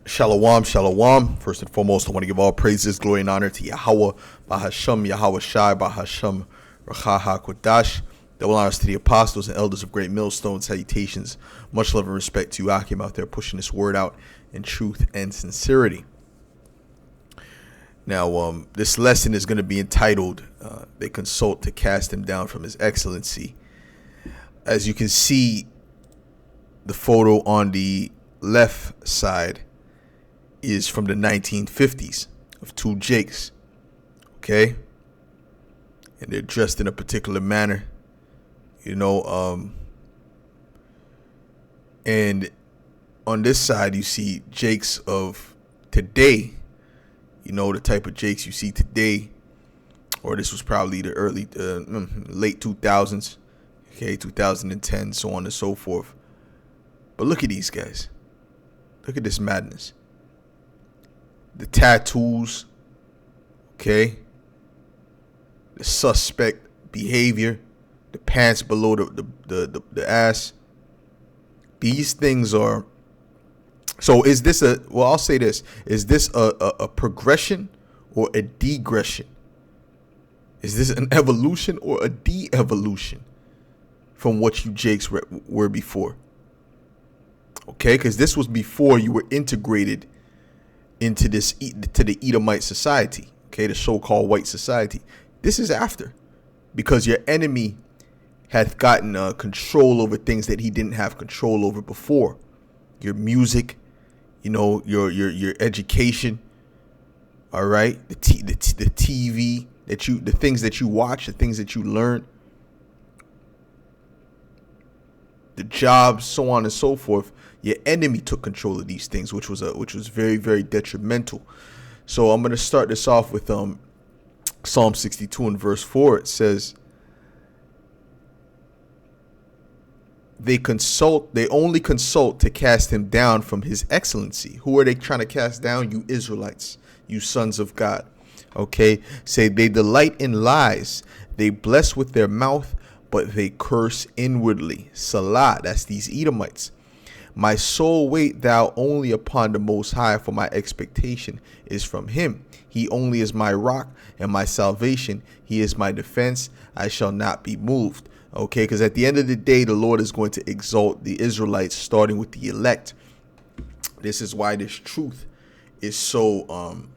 Shalom, shalom. First and foremost, I want to give all praises, glory, and honor to Yahweh, Bahasham, Yahweh Shai, Bahasham, Rachaha Kodash. Double honors to the apostles and elders of Great Millstone. Salutations. Much love and respect to you, Akim, out there pushing this word out in truth and sincerity. Now, this lesson is going to be entitled, They Consult to Cast Him Down from His Excellency. As you can see, the photo on the left side is from the 1950s of two Jakes, okay? And they're dressed in a particular manner, and on this side you see Jakes of today, the type of Jakes you see today, or this was probably the late 2000s, okay, 2010, so on and so forth. But look at these guys. Look at this madness. The tattoos, okay, the suspect behavior, the pants below the ass. These things are. So is this I'll say this. Is this a progression or a degression? Is this an evolution or a de-evolution from what you Jakes were before? Okay, because this was before you were integrated into the Edomite society, okay, the so-called white society. This is after, because your enemy had gotten control over things that he didn't have control over before. Your music, your education, all right, the TV the things that you watch, the things that you learn, the jobs, so on and so forth. Your enemy took control of these things, which was very, very detrimental. So I'm going to start this off with Psalm 62 and verse 4. It says, they only consult to cast him down from his excellency. Who are they trying to cast down? You Israelites, you sons of God. Okay, say they delight in lies. They bless with their mouth, but they curse inwardly. Salah, that's these Edomites. My soul wait thou only upon the Most High, for my expectation is from him. He only is my rock and my salvation. He is my defense. I shall not be moved. Okay, because at the end of the day, the Lord is going to exalt the Israelites, starting with the elect. This is why this truth is so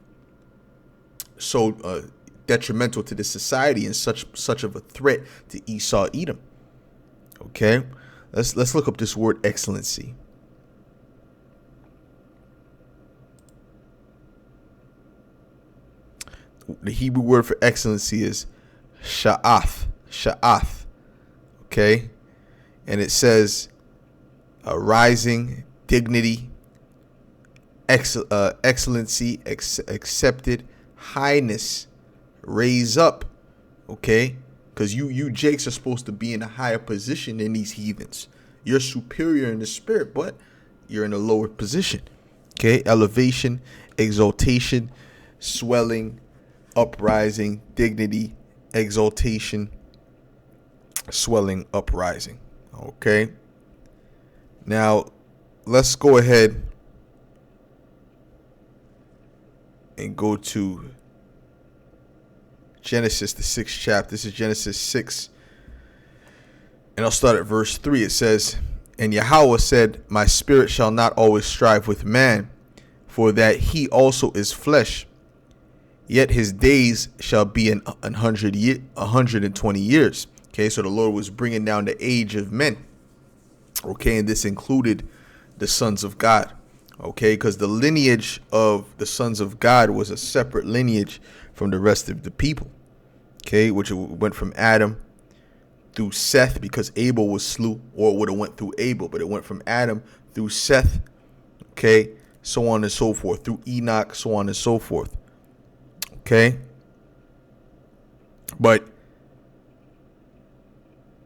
detrimental to this society and such of a threat to Esau, Edom. Okay, let's look up this word excellency. The Hebrew word for excellency is sha'ath. Okay, and it says rising, dignity, excellency, accepted, highness, raise up. Okay, because you Jakes are supposed to be in a higher position than these heathens. You're superior in the spirit, but you're in a lower position. Okay, elevation, exaltation, swelling, uprising, dignity, exaltation, swelling, uprising. Okay, now let's go ahead and go to Genesis, the 6th chapter. This is Genesis 6, and I'll start at verse 3. It says, and Yahweh said, my spirit shall not always strive with man, for that he also is flesh. Yet his days shall be 120 years. Okay, so the Lord was bringing down the age of men. Okay, and this included the sons of God. Okay, because the lineage of the sons of God was a separate lineage from the rest of the people. Okay, which went from Adam through Seth, because Abel was slew, or it would have went through Abel, but it went from Adam through Seth. Okay, so on and so forth, through Enoch, so on and so forth. Okay, but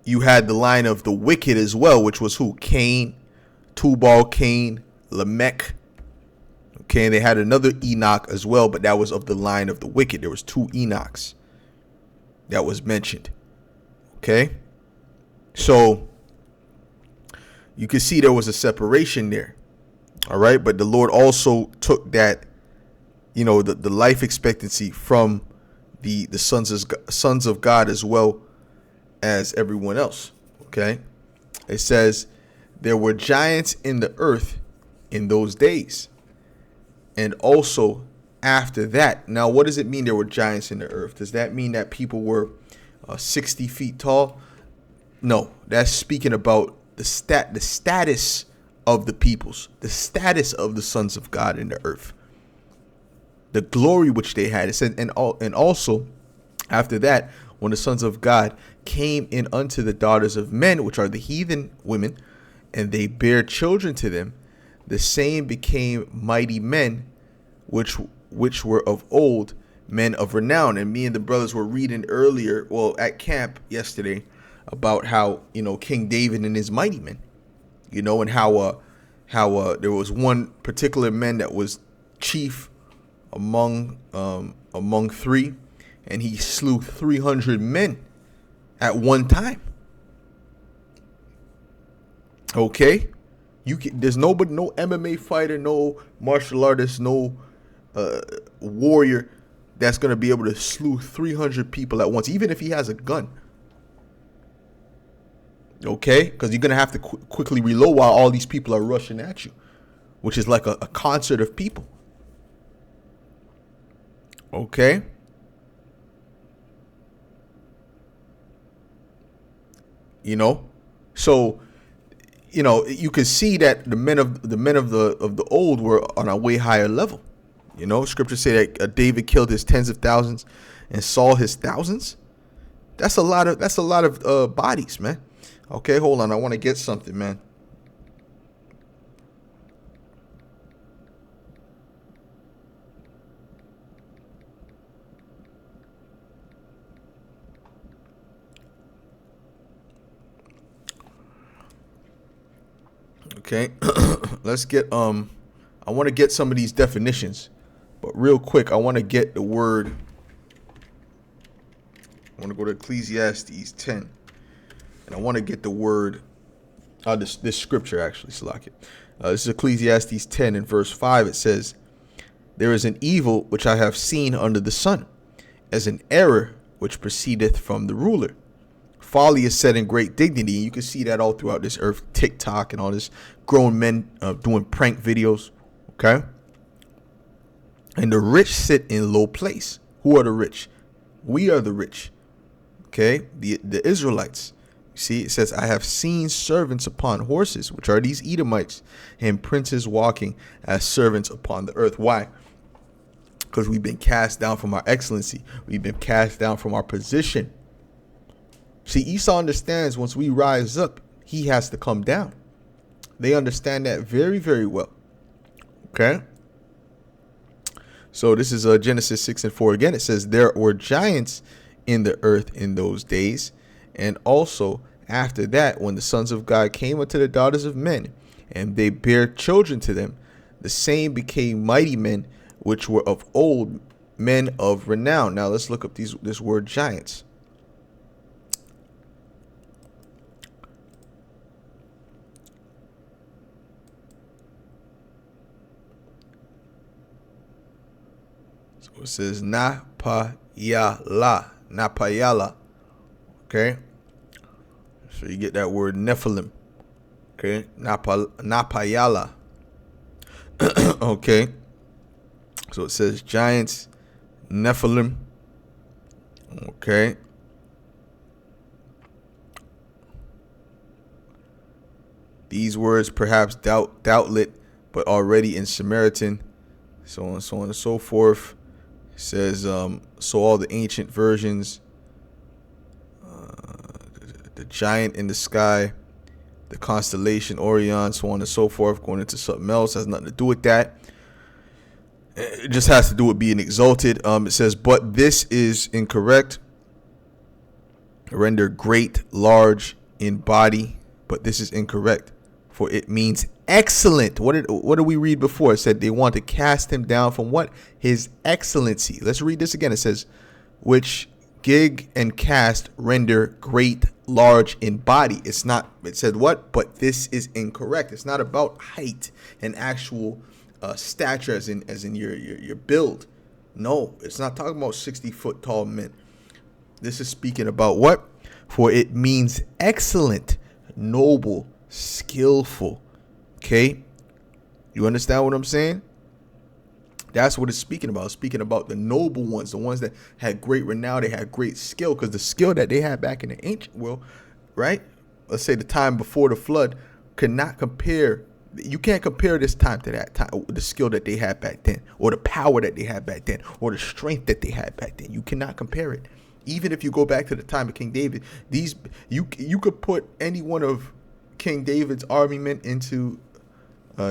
you had the line of the wicked as well, which was who? Cain, Tubal Cain, Lamech. Okay, and they had another Enoch as well, but that was of the line of the wicked. There was two Enochs that was mentioned. Okay, so you can see there was a separation there. All right. But the Lord also took that, the life expectancy from the sons of God as well as everyone else. Okay. It says there were giants in the earth in those days, and also after that. Now, what does it mean there were giants in the earth? Does that mean that people were 60 feet tall? No, that's speaking about the status of the peoples, the status of the sons of God in the earth, the glory which they had. It said, and also after that, when the sons of God came in unto the daughters of men, which are the heathen women, and they bare children to them, the same became mighty men, which were of old, men of renown. And me and the brothers were reading earlier, at camp yesterday, about how, King David and his mighty men, and how there was one particular man that was chief among three, and he slew 300 men at one time. Okay, there's nobody, no MMA fighter, no martial artist, no warrior that's gonna be able to slew 300 people at once, even if he has a gun. Okay, because you're gonna have to quickly reload while all these people are rushing at you, which is like a concert of people. Okay. So you can see that the men of the old were on a way higher level. Scripture say that David killed his tens of thousands and Saul his thousands. That's a lot of bodies, man. Okay, hold on. I want to get something, man. Okay, let's get I want to get some of these definitions, but real quick, I want to get the word. I want to go to Ecclesiastes 10, and I want to get the word. This scripture actually, Salakia. This is Ecclesiastes 10 and verse 5. It says, "There is an evil which I have seen under the sun, as an error which proceedeth from the ruler. Folly is set in great dignity." You can see that all throughout this earth, TikTok and all this grown men doing prank videos. Okay. "And the rich sit in low place." Who are the rich? We are the rich. Okay. The Israelites. You see, it says, "I have seen servants upon horses," which are these Edomites, "and princes walking as servants upon the earth." Why? Because we've been cast down from our excellency. We've been cast down from our position. See, Esau understands once we rise up, he has to come down. They understand that very, very well. Okay. So this is Genesis 6 and 4 again. It says, "There were giants in the earth in those days, and also after that, when the sons of God came unto the daughters of men, and they bare children to them, the same became mighty men, which were of old, men of renown." Now let's look up this word giants. It says Napayala. Okay. So you get that word Nephilim. Okay. Napayala. Okay. So it says giants, Nephilim. Okay. These words perhaps doubtlet, but already in Samaritan, so on and so forth. It says, so all the ancient versions, the giant in the sky, the constellation Orion, so on and so forth, going into something else has nothing to do with that. It just has to do with being exalted. It says, "But this is incorrect. Render great, large in body, but this is incorrect, for it means excellent." What did we read before? It said they want to cast him down from what? His excellency. Let's read this again. It says, "Which Gig and cast render great, large in body. It's not, it said what? But this is incorrect. It's not about height and actual stature as in your build. No, it's not talking about 60-foot tall men. This is speaking about what? For it means excellent, noble, skillful. Okay? You understand what I'm saying? That's what it's speaking about. It's speaking about the noble ones, the ones that had great renown, they had great skill, because the skill that they had back in the ancient world, right? Let's say the time before the flood, could not compare. You can't compare this time to that time, the skill that they had back then, or the power that they had back then, or the strength that they had back then. You cannot compare it. Even if you go back to the time of King David, you could put any one of King David's army men into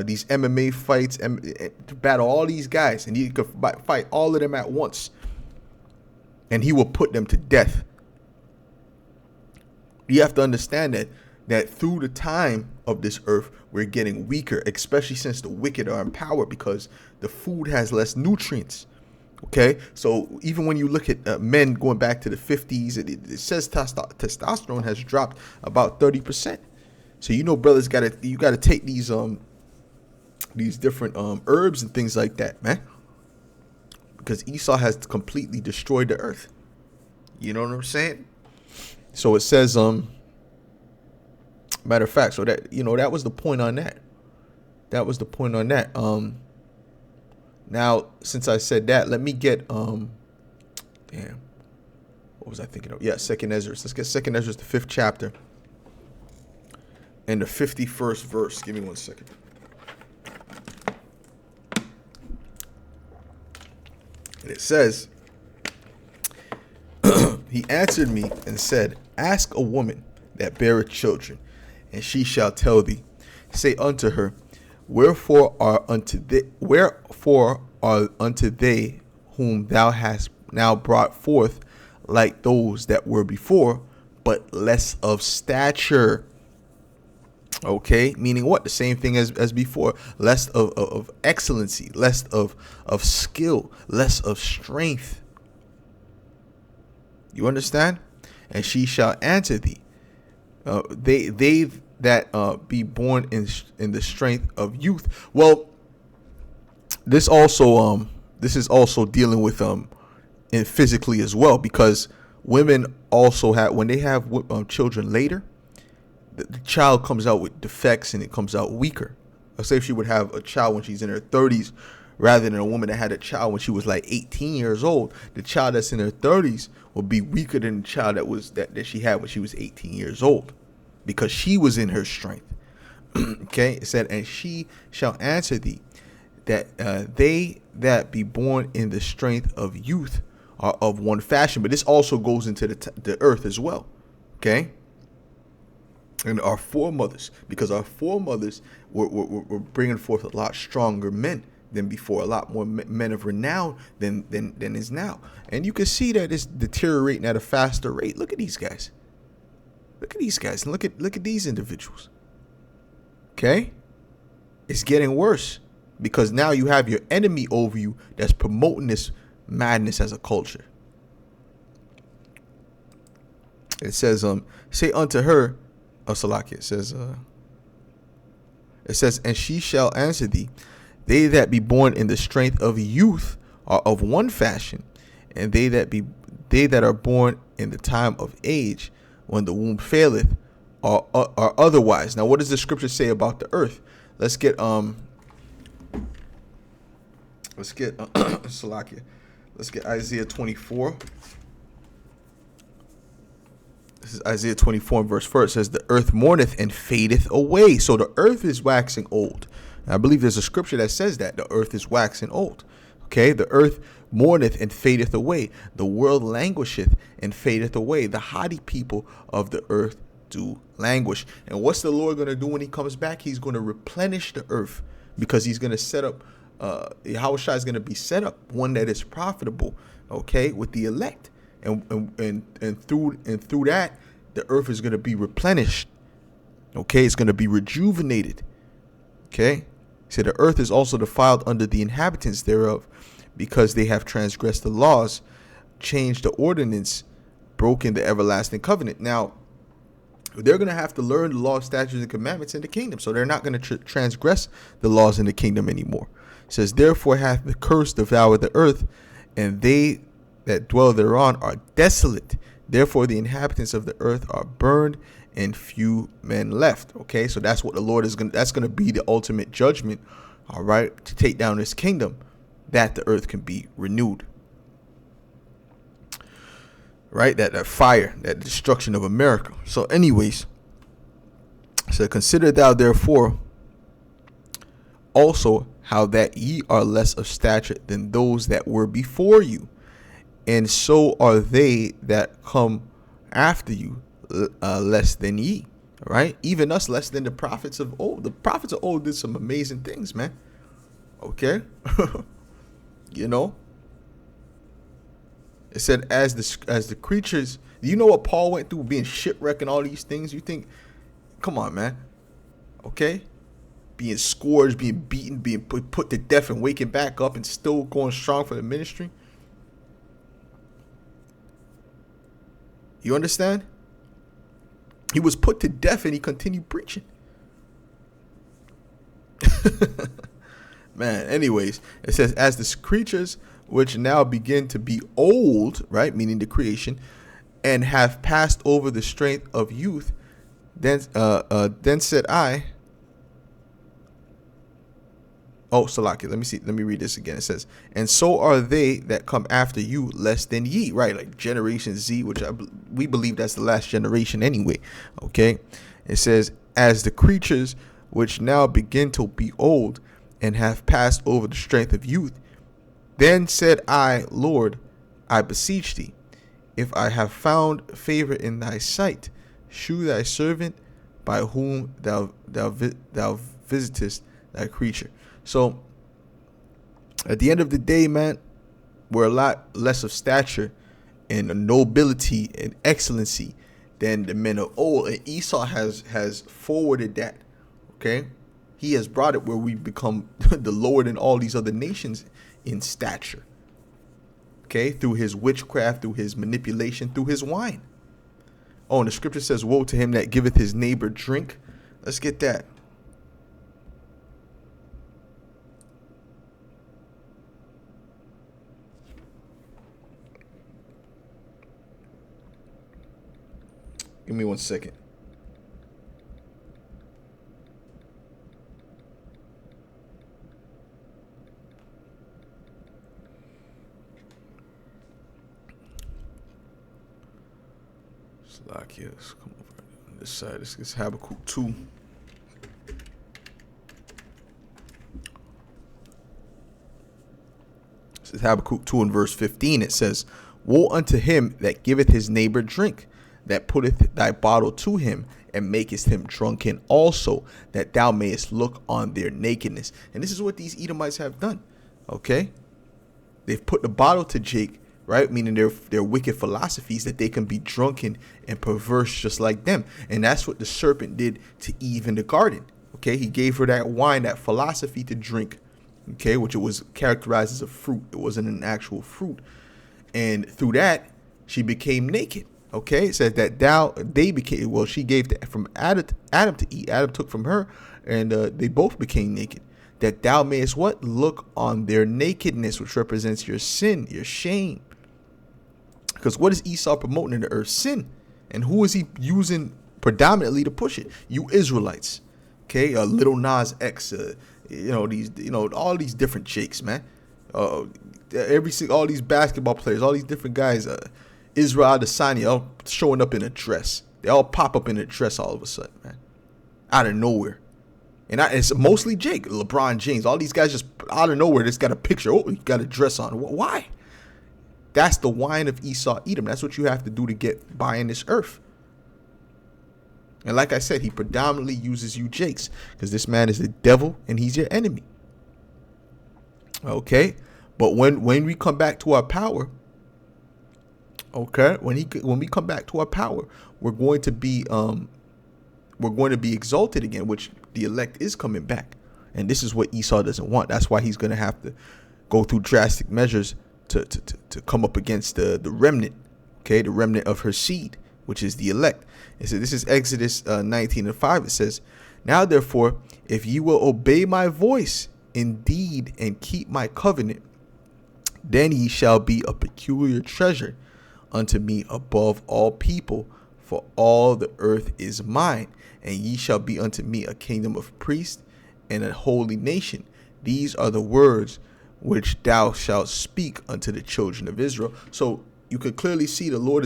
these MMA fights and to battle all these guys, and he could fight all of them at once, and he will put them to death. You have to understand that through the time of this earth, we're getting weaker, especially since the wicked are in power, because the food has less nutrients. Okay, so even when you look at men going back to the 50s, it says testosterone has dropped about 30%. So brothers you gotta take these different herbs and things like that, man, because Esau has completely destroyed the earth. You know what I'm saying? So it says matter of fact, so that that was the point on that. Now since I said that, let me get what was I thinking of? Yeah, Second Ezra. Let's get Second Ezra, the 5th chapter and the 51st verse. Give me 1 second. And it says, he answered me and said, ask a woman that beareth children, and she shall tell thee. Say unto her, wherefore are unto they whom thou hast now brought forth like those that were before, but less of stature? Okay, meaning what? The same thing as before. Less of excellency, less of skill, less of strength. You understand? And she shall answer thee, they that be born in the strength of youth. Well, this is also dealing with in physically as well, because women also have, when they have children later, the child comes out with defects and it comes out weaker. Let's say if she would have a child when she's in her 30s, rather than a woman that had a child when she was like 18 years old, the child that's in her 30s will be weaker than the child that she had when she was 18 years old, because she was in her strength. Okay, it said, and she shall answer thee that they that be born in the strength of youth are of one fashion. But this also goes into the earth as well. Okay. And our foremothers, because our foremothers were bringing forth a lot stronger men than before, a lot more men of renown than is now. And you can see that it's deteriorating at a faster rate. Look at these guys. Look at these guys, and look at these individuals. Okay? It's getting worse, because now you have your enemy over you that's promoting this madness as a culture. It says, say unto her, Salakia, it says, and she shall answer thee, they that be born in the strength of youth are of one fashion, and they that are born in the time of age, when the womb faileth, are otherwise. Now, what does the scripture say about the earth? Let's get Salakia. Let's get Isaiah 24. This is Isaiah 24 and verse 4. It says, the earth mourneth and fadeth away. So the earth is waxing old. And I believe there's a scripture that says that the earth is waxing old. Okay, the earth mourneth and fadeth away. The world languisheth and fadeth away. The haughty people of the earth do languish. And what's the Lord going to do when he comes back? He's going to replenish the earth, because he's going to set up, Yahushua is going to be set up one that is profitable, okay, with the elect. And through that, the earth is going to be replenished. Okay, it's going to be rejuvenated. Okay, so the earth is also defiled under the inhabitants thereof, because they have transgressed the laws, changed the ordinance broken the everlasting covenant. Now, they're going to have to learn the law, statutes, and commandments in the kingdom. So they're not going to transgress the laws in the kingdom anymore. It says, therefore hath the curse devoured the earth, and they that dwell thereon are desolate. Therefore the inhabitants of the earth are burned, and few men left. Okay, so that's what the Lord is going to, that's going to be the ultimate judgment, all right, to take down this kingdom, that the earth can be renewed. Right, that fire, that destruction of America. So anyways, so consider thou therefore also how that ye are less of stature than those that were before you, and so are they that come after you less than ye. Right, even us less than the prophets of old. The prophets of old did some amazing things, man. Okay. You know, it said, as the creatures. Do you know what Paul went through, being shipwrecked and all these things? You think, come on, man. Okay, being scourged, being beaten, being put to death, and waking back up, and still going strong for the ministry. You understand? He was put to death, and he continued preaching. Man, anyways, it says, as the creatures which now begin to be old, right, meaning the creation, and have passed over the strength of youth, then said I, Salaki, let me read this again. It says, and so are they that come after you less than ye, right, like Generation Z, which we believe that's the last generation anyway, okay? It says, as the creatures which now begin to be old, and have passed over the strength of youth, then said I, Lord, I beseech thee, if I have found favor in thy sight, shew thy servant by whom thou visitest thy creature. So at the end of the day, man, we're a lot less of stature and nobility and excellency than the men of old. And Esau has forwarded that. Okay, he has brought it where we become the lower than all these other nations in stature. Okay, through his witchcraft, through his manipulation, through his wine. Oh, and the scripture says, woe to him that giveth his neighbor drink. Let's get that. Give me 1 second. Here, let's come over on this side. This is Habakkuk 2. This is Habakkuk 2 and verse 15. It says, woe unto him that giveth his neighbor drink, that putteth thy bottle to him, and makest him drunken also, that thou mayest look on their nakedness. And this is what these Edomites have done. Okay, they've put the bottle to Jake, right? Meaning their wicked philosophies, that they can be drunken and perverse just like them. And that's what the serpent did to Eve in the garden. Okay, he gave her that wine, that philosophy to drink. Okay, which it was characterized as a fruit. It wasn't an actual fruit. And through that, she became naked. Okay, it says that she gave from Adam to eat. Adam took from her, and they both became naked. That thou mayest what? Look on their nakedness, which represents your sin, your shame. Because what is Esau promoting in the earth? Sin. And who is he using predominantly to push it? You Israelites. Okay, Little Nas X, all these different Jakes, man. All these basketball players, all these different guys, Israel Adesanya, all showing up in a dress. They all pop up in a dress all of a sudden, man, out of nowhere. And it's mostly Jake, LeBron James, all these guys just out of nowhere just got a picture. Oh, he got a dress on. Why? That's the wine of Esau, Edom. That's what you have to do to get by in this earth. And like I said, he predominantly uses you Jakes, because this man is the devil and he's your enemy. Okay, but when we come back to our power, okay, when we come back to our power, we're going to be exalted again, which the elect is coming back. And this is what Esau doesn't want. That's why he's going to have to go through drastic measures to come up against the remnant. Okay, the remnant of her seed, which is the elect. It says, this is Exodus 19:5. It says, now therefore, if you will obey my voice indeed and keep my covenant, then ye shall be a peculiar treasure unto me above all people, for all the earth is mine, and ye shall be unto me a kingdom of priests and a holy nation. These are the words which thou shalt speak unto the children of Israel. So you could clearly see the Lord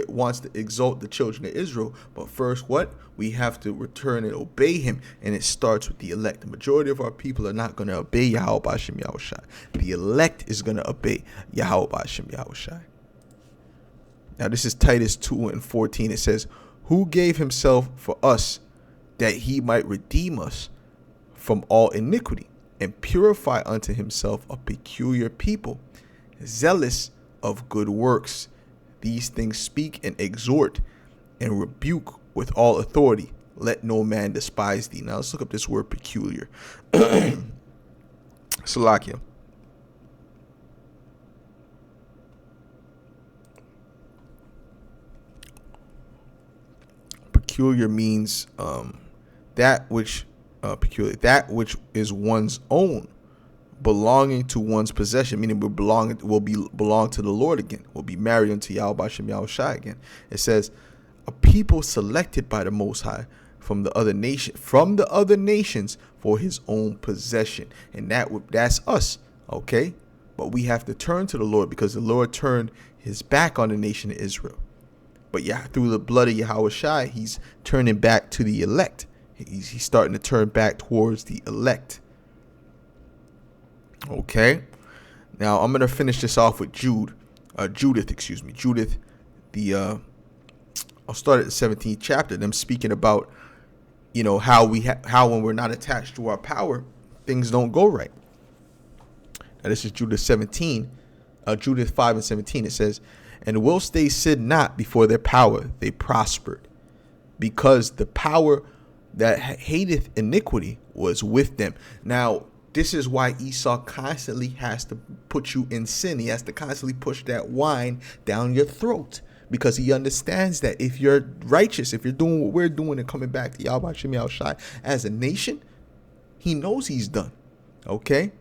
wants to exalt the children of Israel. But first, what? We have to return and obey him. And it starts with the elect. The majority of our people are not going to obey Yahweh B'Ashem Yahushai. The elect is going to obey Yahweh B'Ashem Yahushai. Now, this is Titus 2:14. It says, who gave himself for us that he might redeem us from all iniquity and purify unto himself a peculiar people, zealous of good works. These things speak and exhort and rebuke with all authority. Let no man despise thee. Now let's look up this word peculiar. Salakia. Peculiar means that which is one's own, belonging to one's possession, meaning will belong to the Lord again, will be married unto Yahweh B'Ashem Yahushai again. It says, a people selected by the Most High from the other nations for his own possession. And that's us, okay? But we have to turn to the Lord, because the Lord turned his back on the nation of Israel. But yeah, through the blood of Yahushai, he's turning back to the elect. He's starting to turn back towards the elect. Okay. Now I'm gonna finish this off with Judith. I'll start at the 17th chapter. Them speaking about, how when we're not attached to our power, things don't go right. Now this is Judith 17, Judith 5:17. It says, and whilst they stood not before their power, they prospered, because the power that hateth iniquity was with them. Now, this is why Esau constantly has to put you in sin. He has to constantly push that wine down your throat, because he understands that if you're righteous, if you're doing what we're doing and coming back to Yahweh Shem Yahushai as a nation, he knows he's done. Okay?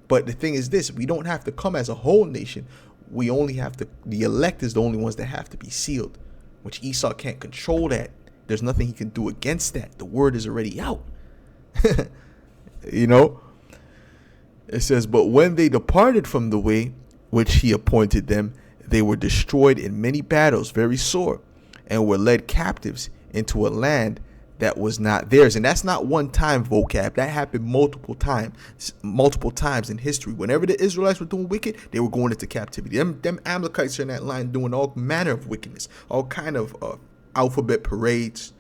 But the thing is this, we don't have to come as a whole nation. We only have to, the elect is the only ones that have to be sealed, which Esau can't control that. There's nothing he can do against that. The word is already out. It says, but when they departed from the way which he appointed them, they were destroyed in many battles, very sore, and were led captives into a land that was not theirs. And that's not one time, vocab. That happened multiple times in history. Whenever the Israelites were doing wicked, they were going into captivity. Them Amalekites are in that line doing all manner of wickedness, all kind of alphabet parades,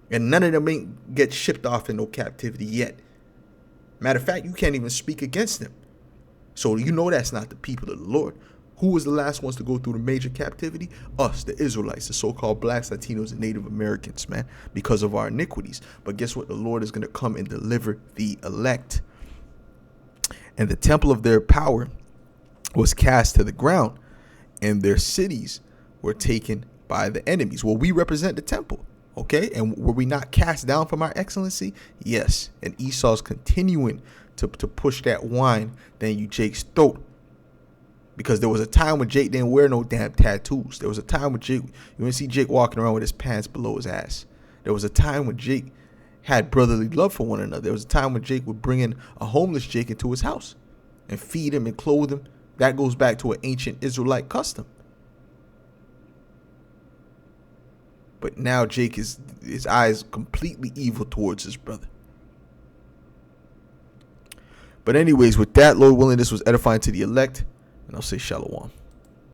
and none of them ain't get shipped off in no captivity yet. Matter of fact, you can't even speak against them. So that's not the people of the Lord. Who was the last ones to go through the major captivity? Us, the Israelites, the so-called blacks, Latinos, and Native Americans, man, because of our iniquities. But guess what? The Lord is going to come and deliver the elect. And the temple of their power was cast to the ground, and their cities were taken by the enemies. Well, we represent the temple, okay? And were we not cast down from our excellency? Yes. And Esau's continuing to push that wine down Jake's throat. Because there was a time when Jake didn't wear no damn tattoos. There was a time when you didn't see Jake walking around with his pants below his ass. There was a time when Jake had brotherly love for one another. There was a time when Jake would bring in a homeless Jake into his house and feed him and clothe him. That goes back to an ancient Israelite custom. But now Jake his eyes completely evil towards his brother. But anyways, with that, Lord willing, this was edifying to the elect. And I'll say shalom.